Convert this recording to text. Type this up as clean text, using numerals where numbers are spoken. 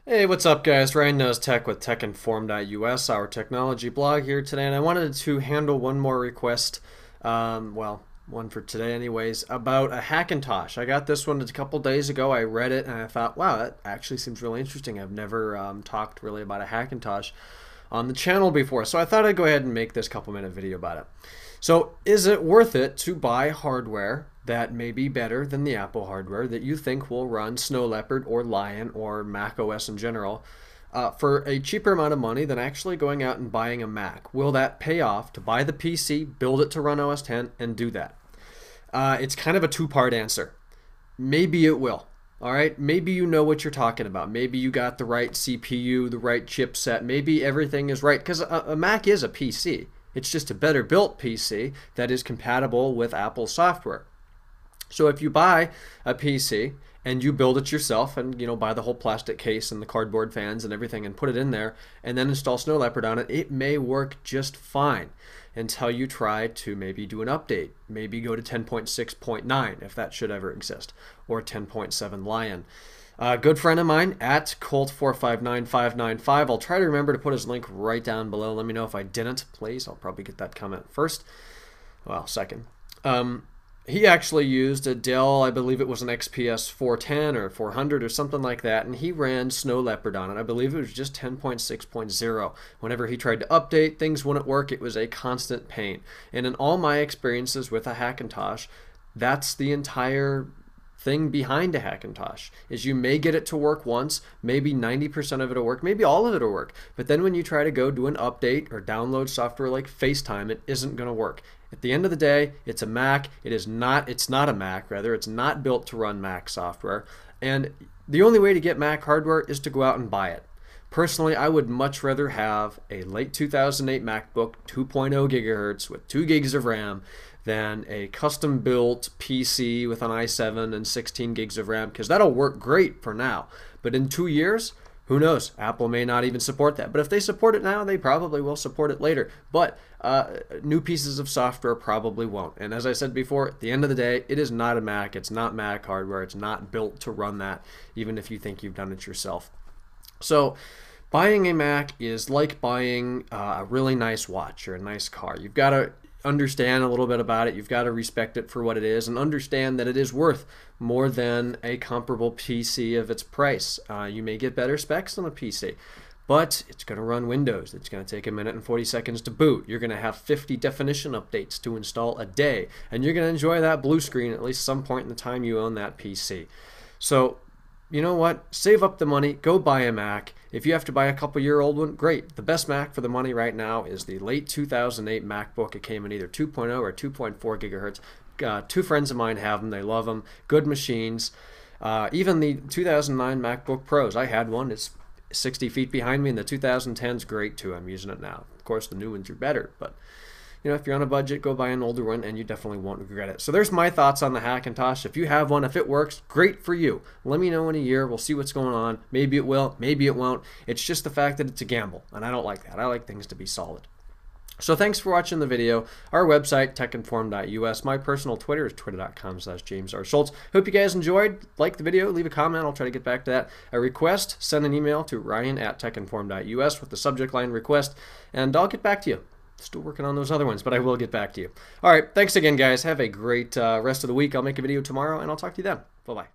Hey, what's up, guys? Ryan Knows Tech with TechInform.us, our technology blog here today, and I wanted to handle one more request, one for today anyways, about a Hackintosh. I got this one a couple days ago. I read it and I thought, wow, that actually seems really interesting. I've never talked really about a Hackintosh on the channel before, so I thought I'd go ahead and make this couple-minute video about it. So, is it worth it to buy hardware that may be better than the Apple hardware that you think will run Snow Leopard or Lion or Mac OS in general for a cheaper amount of money than actually going out and buying a Mac? Will that pay off to buy the PC, build it to run OS X, and do that? It's kind of a two-part answer. Maybe it will. All right, maybe you know what you're talking about. Maybe you got the right CPU, the right chipset. Maybe everything is right, because a Mac is a PC. It's just a better built PC that is compatible with Apple software. So if you buy a PC and you build it yourself and buy the whole plastic case and the cardboard fans and everything and put it in there and then install Snow Leopard on it, it may work just fine until you try to maybe do an update. Maybe go to 10.6.9 if that should ever exist, or 10.7 Lion. A good friend of mine at Colt459595. I'll try to remember to put his link right down below. Let me know if I didn't, please. I'll probably get that comment first. Well, second. He actually used a Dell, I believe it was an XPS 410 or 400 or something like that, and he ran Snow Leopard on it. I believe it was just 10.6.0. Whenever he tried to update, things wouldn't work. It was a constant pain. And in all my experiences with a Hackintosh, that's the entire thing behind a Hackintosh, is you may get it to work once, maybe 90% of it will work, maybe all of it will work, but then when you try to go do an update or download software like FaceTime, it isn't going to work. At the end of the day, it's a Mac. It's not a Mac, rather. It's not built to run Mac software, and the only way to get Mac hardware is to go out and buy it. Personally, I would much rather have a late 2008 MacBook 2.0 gigahertz with 2 gigs of RAM than a custom-built PC with an i7 and 16 gigs of RAM, because that'll work great for now. But in 2 years, who knows? Apple may not even support that. But if they support it now, they probably will support it later. But new pieces of software probably won't. And as I said before, at the end of the day, it is not a Mac. It's not Mac hardware. It's not built to run that, even if you think you've done it yourself. So buying a Mac is like buying a really nice watch or a nice car. You've got to understand a little bit about it. You've got to respect it for what it is and understand that it is worth more than a comparable PC of its price. You may get better specs on a PC, but it's going to run Windows. It's going to take a minute and 40 seconds to boot. You're going to have 50 definition updates to install a day, and you're going to enjoy that blue screen at least some point in the time you own that PC. So you know what? Save up the money. Go buy a Mac. If you have to buy a couple-year-old one, great. The best Mac for the money right now is the late 2008 MacBook. It came in either 2.0 or 2.4 gigahertz. Two friends of mine have them. They love them. Good machines. Even the 2009 MacBook Pros. I had one. It's 60 feet behind me, and the 2010's great too. I'm using it now. Of course, the new ones are better, but if you're on a budget, go buy an older one and you definitely won't regret it. So there's my thoughts on the Hackintosh. If you have one, if it works, great for you. Let me know in a year. We'll see what's going on. Maybe it will, maybe it won't. It's just the fact that it's a gamble, and I don't like that. I like things to be solid. So thanks for watching the video. Our website, techinform.us. My personal Twitter is twitter.com/JamesRSchultz. Hope you guys enjoyed. Like the video, leave a comment. I'll try to get back to that. A request, send an email to ryan@techinform.us with the subject line request, and I'll get back to you. Still working on those other ones, but I will get back to you. All right, thanks again, guys. Have a great rest of the week. I'll make a video tomorrow, and I'll talk to you then. Bye-bye.